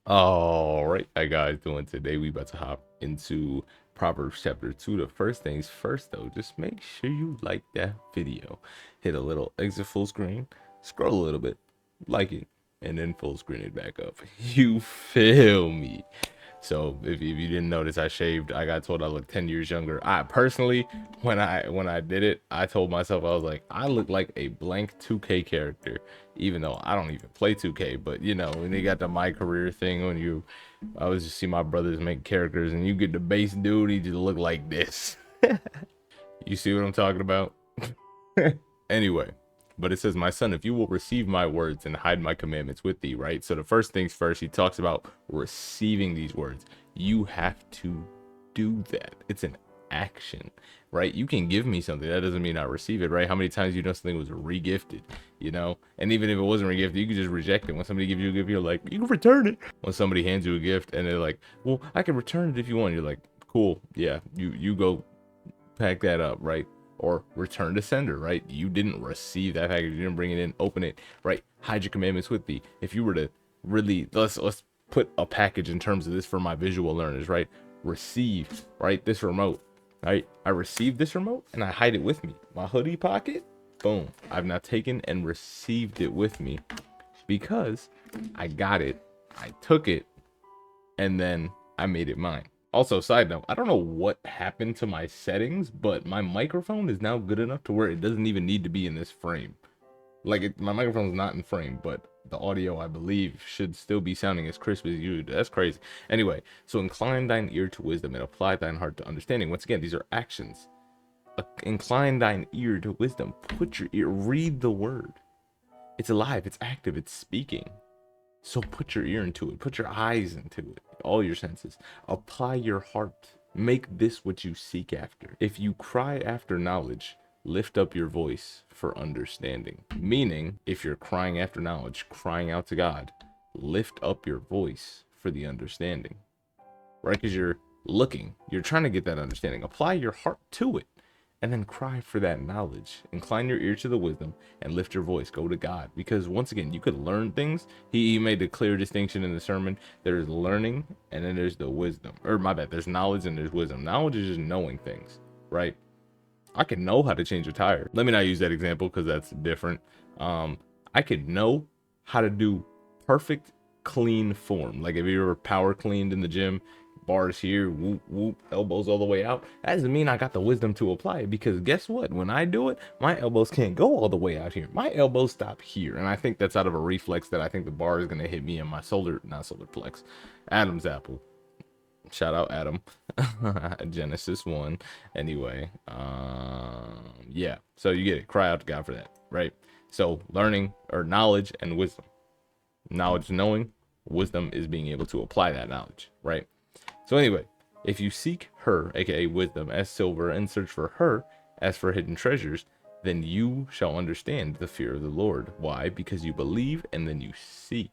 All right, how you guys doing today? We about to hop into Proverbs chapter 2. The first things first, though, just make sure you like that video. Hit a little exit full screen, scroll a little bit, like it, and then full screen it back up. You feel me? So if you didn't notice, I shaved. I got told I looked 10 years younger. I personally, when I did it, I told myself, I was like, I look like a blank 2K character, even though I don't even play 2K. But you know, when they got the my career thing, when you, I was just see my brothers make characters, and you get the base dude, he just look like this. You see what I'm talking about? Anyway, but it says, my son, if you will receive my words and hide my commandments with thee, right? So the first things first, he talks about receiving these words. You have to do that. It's an action, right? You can give me something. That doesn't mean I receive it, right? How many times you know something was regifted, you know? And even if it wasn't regifted, you can just reject it. When somebody gives you a gift, you're like, you can return it. When somebody hands you a gift and they're like, well, I can return it if you want. You're like, cool. Yeah, you go pack that up, right? Or return to sender, right? You didn't receive that package, you didn't bring it in, open it, right? Hide your commandments with thee. If you were to really, let's put a package in terms of this for my visual learners, right? Receive, right? This remote, right? I received this remote and I hide it with me. My hoodie pocket, boom. I've now taken and received it with me because I got it, I took it, and then I made it mine. Also, side note, I don't know what happened to my settings, but my microphone is now good enough to where it doesn't even need to be in this frame. Like, my microphone's not in frame, but the audio, I believe, should still be sounding as crisp as you. That's crazy. Anyway, so incline thine ear to wisdom and apply thine heart to understanding. Once again, these are actions. Incline thine ear to wisdom. Put your ear, read the word. It's alive, it's active, it's speaking. So put your ear into it, put your eyes into it, all your senses. Apply your heart. Make this what you seek after. If you cry after knowledge, lift up your voice for understanding. Meaning, if you're crying after knowledge, crying out to God, lift up your voice for the understanding. Right? Because you're looking, you're trying to get that understanding. Apply your heart to it and then cry for that knowledge. Incline your ear to the wisdom and lift your voice. Go to God. Because once again, you could learn things. He made a clear distinction in the sermon. There's learning and then there's the wisdom. Or my bad, there's knowledge and there's wisdom. Knowledge is just knowing things, right? I can know how to change a tire. Let me not use that example because that's different. I could know how to do perfect clean form. Like if you were power cleaned in the gym, bars here, whoop whoop, elbows all the way out. That doesn't mean I got the wisdom to apply it, because guess what? When I do it, my elbows can't go all the way out here. My elbows stop here, and I think that's out of a reflex that I think the bar is gonna hit me in my not solar plex, Adam's apple. Shout out Adam. Genesis 1. Anyway, yeah. So you get it. Cry out to God for that, right? So learning or knowledge and wisdom. Knowledge knowing, wisdom is being able to apply that knowledge, right? So anyway, if you seek her, aka wisdom, as silver and search for her as for hidden treasures, then you shall understand the fear of the Lord. Why? Because you believe and then you seek,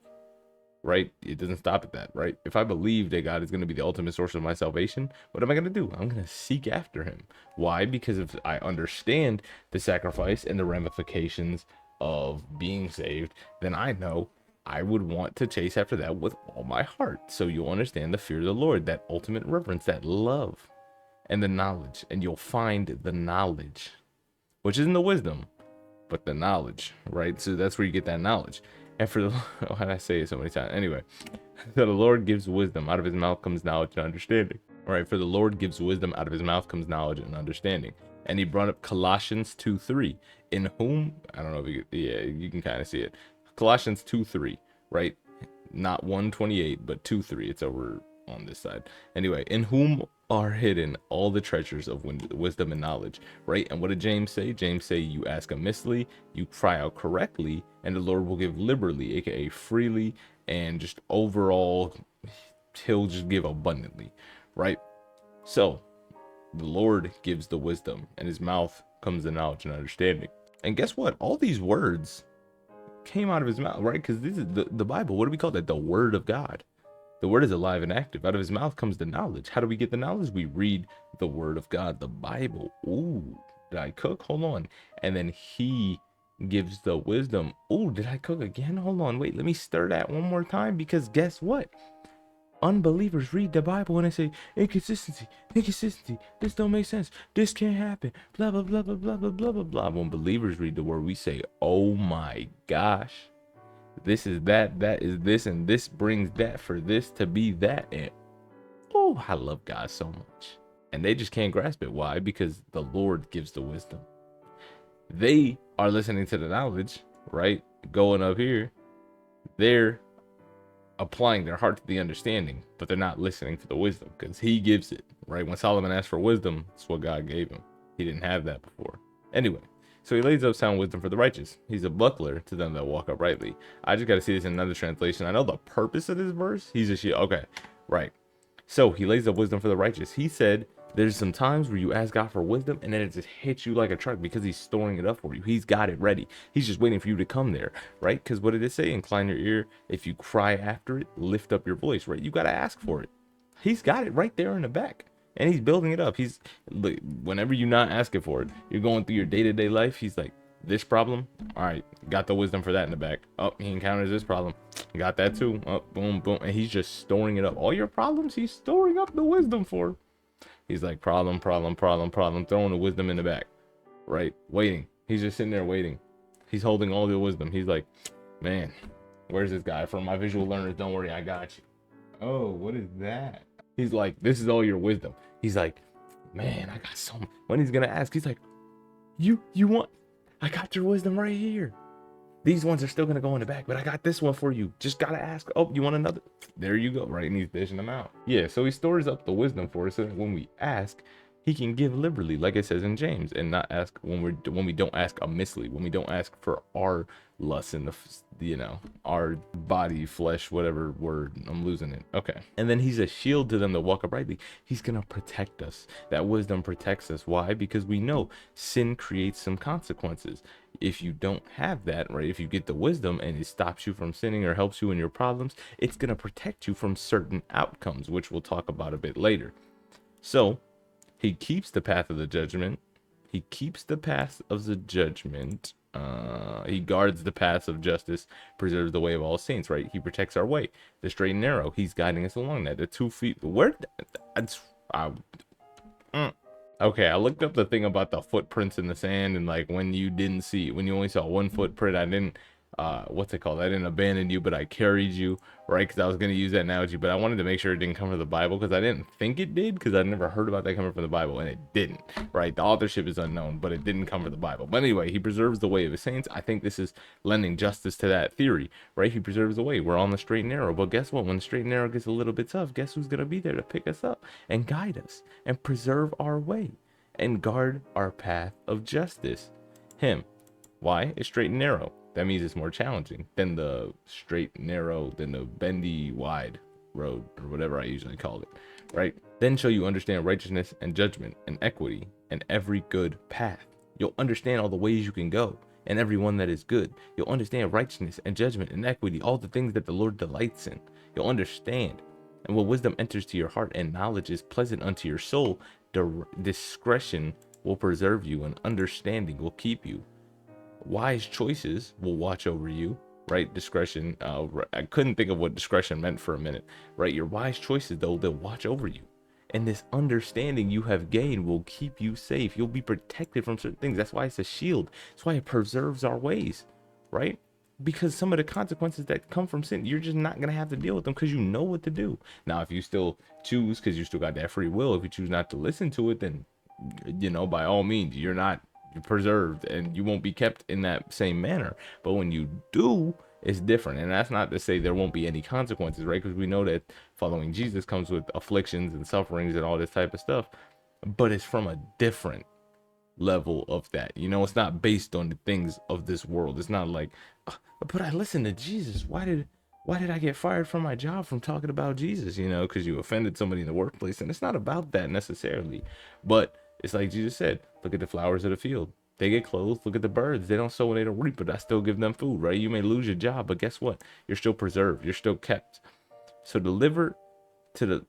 right? It doesn't stop at that, right? If I believe that God is going to be the ultimate source of my salvation, what am I going to do? I'm going to seek after him. Why? Because if I understand the sacrifice and the ramifications of being saved, then I know I would want to chase after that with all my heart. So you'll understand the fear of the Lord, that ultimate reverence, that love, and the knowledge. And you'll find the knowledge, which isn't the wisdom, but the knowledge, right? So that's where you get that knowledge. And for the, oh, how did I say it so many times? Anyway, so the Lord gives wisdom. Out of his mouth comes knowledge and understanding. All right, for the Lord gives wisdom. Out of his mouth comes knowledge and understanding. And he brought up Colossians 2:3, in whom, I don't know if you, yeah, you can kind of see it. Colossians 2:3, right? Not 1:28, but 2:3. It's over on this side. Anyway, in whom are hidden all the treasures of wisdom and knowledge, right? And what did James say? James say, you ask amissly, you cry out correctly, and the Lord will give liberally, aka freely, and just overall, he'll just give abundantly, right? So the Lord gives the wisdom, and his mouth comes the knowledge and understanding. And guess what? All these words came out of his mouth, right? Because this is the Bible. What do we call that? The word of God. The word is alive and active. Out of his mouth comes the knowledge. How do we get the knowledge? We read the word of God, the Bible. Ooh, did I cook? Hold on. And then he gives the wisdom. Ooh, did I cook again? Hold on. Wait, let me stir that one more time, because guess what? unbelievers read the Bible and they say inconsistency, this don't make sense, this can't happen, blah blah blah blah blah blah blah blah blah. When believers read the word, we say, oh my gosh, this is that is this, and this brings that for this to be that. And oh, I love God so much. And they just can't grasp it. Why? Because the Lord gives the wisdom. They are listening to the knowledge, right? Going up here, they're applying their heart to the understanding, but they're not listening to the wisdom because he gives it, right? When Solomon asked for wisdom, that's what God gave him. He didn't have that before. Anyway, so he lays up sound wisdom for the righteous. He's a buckler to them that walk uprightly. I just got to see this in another translation. I know the purpose of this verse. He's a shield. Okay, right. So he lays up wisdom for the righteous. He said, there's some times where you ask God for wisdom and then it just hits you like a truck because he's storing it up for you. He's got it ready. He's just waiting for you to come there, right? Because what did it say? Incline your ear. If you cry after it, lift up your voice, right? You got to ask for it. He's got it right there in the back and he's building it up. He's, whenever you're not asking for it, you're going through your day-to-day life. He's like, this problem, all right, got the wisdom for that in the back. Oh, he encounters this problem, got that too. Oh, boom, boom. And he's just storing it up. All your problems, he's storing up the wisdom for. He's like, problem, throwing the wisdom in the back, right? Waiting. He's just sitting there waiting. He's holding all the wisdom. He's like, man, where's this guy? For my visual learners, don't worry, I got you. Oh, what is that? He's like, this is all your wisdom. He's like, man, I got so much. When he's going to ask, he's like, you want, I got your wisdom right here. These ones are still going to go in the back, but I got this one for you. Just got to ask. Oh, you want another? There you go. Right. And he's dishing them out. Yeah. So he stores up the wisdom for us. So that when we ask, he can give liberally, like it says in James, and not ask when we don't ask amissly, when we don't ask for our lust in our body, flesh, whatever word, I'm losing it. Okay. And then he's a shield to them that walk uprightly. He's going to protect us. That wisdom protects us. Why? Because we know sin creates some consequences. If you don't have that, right, if you get the wisdom and it stops you from sinning or helps you in your problems, it's going to protect you from certain outcomes, which we'll talk about a bit later. So he keeps the path of the judgment. He keeps the path of the judgment. He guards the paths of justice, preserves the way of all saints, right? He protects our way, the straight and narrow. He's guiding us along that. The 2 feet, okay, I looked up the thing about the footprints in the sand, and like when you only saw one footprint, I didn't, what's it called? I didn't abandon you, but I carried you, right? Because I was going to use that analogy, but I wanted to make sure it didn't come from the Bible because I didn't think it did, because I never heard about that coming from the Bible, and it didn't, right? The authorship is unknown, but it didn't come from the Bible. But anyway, he preserves the way of his saints. I think this is lending justice to that theory, right? He preserves the way. We're on the straight and narrow, but guess what? When the straight and narrow gets a little bit tough, guess who's going to be there to pick us up and guide us and preserve our way and guard our path of justice? Him. Why? It's straight and narrow. That means it's more challenging than the straight, narrow, than the bendy, wide road, or whatever I usually call it, right? Then shall you understand righteousness and judgment and equity and every good path. You'll understand all the ways you can go and every one that is good. You'll understand righteousness and judgment and equity, all the things that the Lord delights in. You'll understand. And when wisdom enters to your heart and knowledge is pleasant unto your soul, discretion will preserve you and understanding will keep you. Wise choices will watch over you, right? Discretion. I couldn't think of what discretion meant for a minute, right? Your wise choices, though, they'll watch over you. And this understanding you have gained will keep you safe. You'll be protected from certain things. That's why it's a shield. That's why it preserves our ways, right? Because some of the consequences that come from sin, you're just not going to have to deal with them because you know what to do. Now, if you still choose, because you still got that free will, if you choose not to listen to it, then, by all means, you're preserved and you won't be kept in that same manner. But when you do, it's different. And that's not to say there won't be any consequences, right? Because we know that following Jesus comes with afflictions and sufferings and all this type of stuff, but it's from a different level of that. It's not based on the things of this world. It's not like, but I listened to Jesus. Why did I get fired from my job from talking about Jesus? Because you offended somebody in the workplace. And it's not about that necessarily, but it's like Jesus said, look at the flowers of the field. They get clothed. Look at the birds. They don't sow and they don't reap, but I still give them food, right? You may lose your job, but guess what? You're still preserved. You're still kept. So deliver to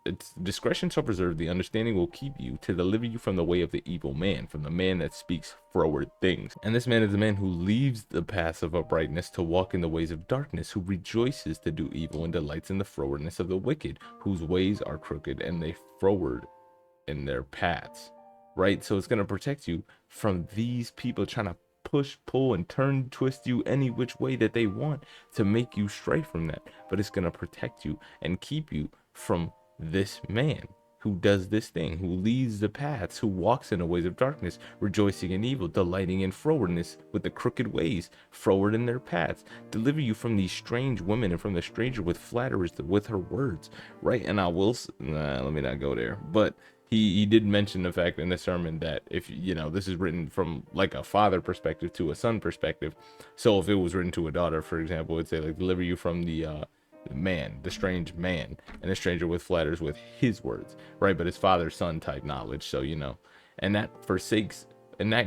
its discretion shall preserve, the understanding will keep you, to deliver you from the way of the evil man, from the man that speaks froward things. And this man is the man who leaves the paths of uprightness to walk in the ways of darkness, who rejoices to do evil and delights in the frowardness of the wicked, whose ways are crooked and they froward in their paths. Right? So it's going to protect you from these people trying to push, pull, and turn, twist you any which way that they want to make you stray from that. But it's going to protect you and keep you from this man who does this thing, who leads the paths, who walks in the ways of darkness, rejoicing in evil, delighting in frowardness with the crooked ways, froward in their paths, deliver you from these strange women and from the stranger with flatterers with her words, right? And I will, let me not go there, but he did mention the fact in the sermon that if, you know, this is written from like a father perspective to a son perspective. So if it was written to a daughter, for example, it would say like, deliver you from the man, the strange man, and the stranger with flatters with his words, right? But it's father son type knowledge. So, you know, and that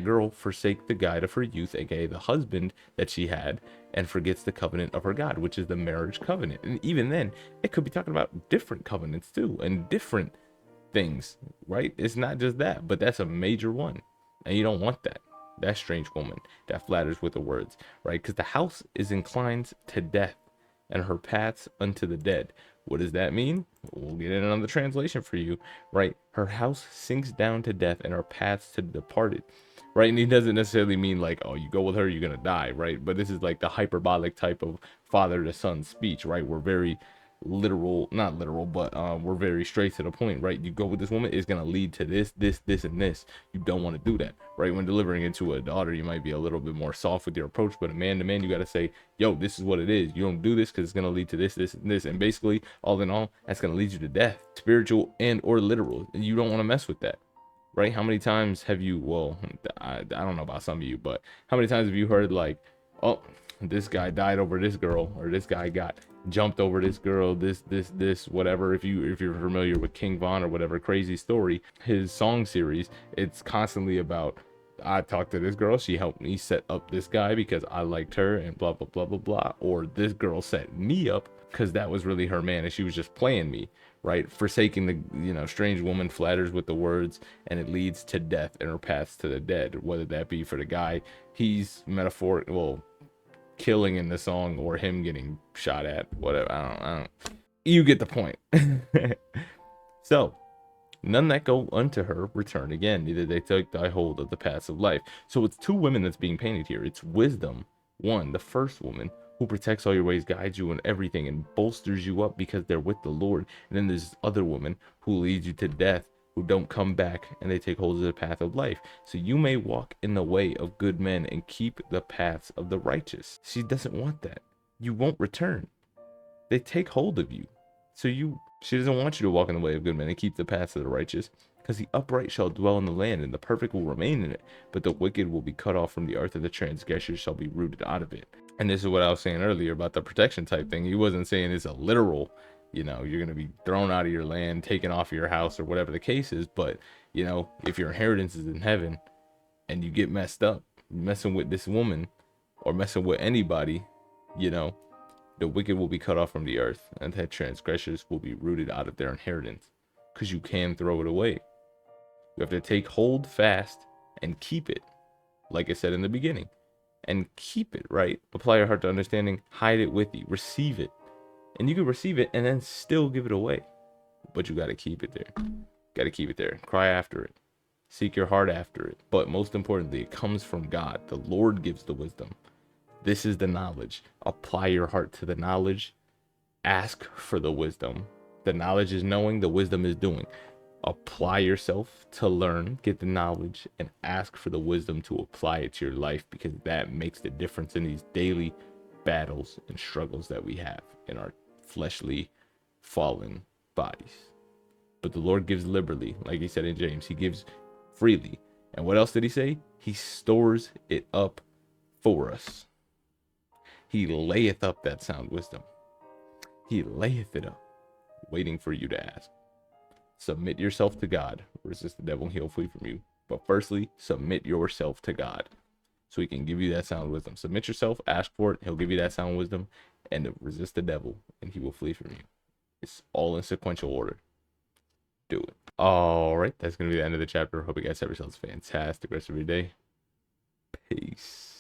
girl forsake the guide of her youth, aka the husband that she had, and forgets the covenant of her God, which is the marriage covenant. And even then, it could be talking about different covenants too, and different things, right? It's not just that, but that's a major one, and you don't want that strange woman that flatters with the words, right? Because the house is inclined to death, and her paths unto the dead. What does that mean? We'll get in another translation for you, right? Her house sinks down to death, and her paths to the departed, right? And he doesn't necessarily mean like, oh, you go with her, you're gonna die, right? But this is like the hyperbolic type of father to son speech, right? We're very literal, not literal, but we're very straight to the point, right? You go with this woman, it's gonna lead to this, and this. You don't want to do that, right? When delivering it to a daughter, you might be a little bit more soft with your approach, but a man to man, you got to say, yo, this is what it is. You don't do this because it's gonna lead to this, and this, and basically, all in all, that's gonna lead you to death, spiritual and or literal. And you don't want to mess with that, right? How many times have you? Well, I don't know about some of you, but how many times have you heard like, oh, this guy died over this girl, or this guy got jumped over this girl, this whatever. If you're familiar with King Von or whatever crazy story, his song series, it's constantly about, I talked to this girl, she helped me set up this guy because I liked her, and blah blah blah blah blah. Or this girl set me up because that was really her man and she was just playing me, right? Forsaking the, you know, strange woman flatters with the words, and it leads to death and her paths to the dead. Whether that be for the guy, he's metaphoric, well, killing in the song, or him getting shot at, whatever. I don't you get the point. So none that go unto her return again, neither they take thy hold of the paths of life. So it's two women that's being painted here. It's wisdom, one, the first woman, who protects all your ways, guides you in everything, and bolsters you up because they're with the Lord. And then there's this other woman who leads you to death, who don't come back, and they take hold of the path of life. So you may walk in the way of good men and keep the paths of the righteous. She doesn't want that. You won't return. They take hold of you. She doesn't want you to walk in the way of good men and keep the paths of the righteous, because the upright shall dwell in the land, and the perfect will remain in it. But the wicked will be cut off from the earth, and the transgressors shall be rooted out of it. And this is what I was saying earlier about the protection type thing. He wasn't saying it's a literal, you know, you're going to be thrown out of your land, taken off of your house, or whatever the case is. But, you know, if your inheritance is in heaven and you get messed up, messing with this woman or messing with anybody, you know, the wicked will be cut off from the earth, and the transgressors will be rooted out of their inheritance, because you can throw it away. You have to take hold fast and keep it, like I said in the beginning, and keep it, right? Apply your heart to understanding, hide it with you, receive it. And you can receive it and then still give it away, but you got to keep it there. Got to keep it there. Cry after it. Seek your heart after it. But most importantly, it comes from God. The Lord gives the wisdom. This is the knowledge. Apply your heart to the knowledge. Ask for the wisdom. The knowledge is knowing, the wisdom is doing. Apply yourself to learn, get the knowledge, and ask for the wisdom to apply it to your life, because that makes the difference in these daily battles and struggles that we have in our fleshly, fallen bodies. But the Lord gives liberally, like he said in James. He gives freely. And what else did he say? He stores it up for us. He layeth up that sound wisdom. He layeth it up, waiting for you to ask. Submit yourself to God. Resist the devil and he'll flee from you. But firstly, submit yourself to God, so he can give you that sound wisdom. Submit yourself, ask for it, he'll give you that sound wisdom, and resist the devil, and he will flee from you. It's all in sequential order. Do it. All right, that's gonna be the end of the chapter. Hope you guys have yourselves a fantastic rest of your day. Peace.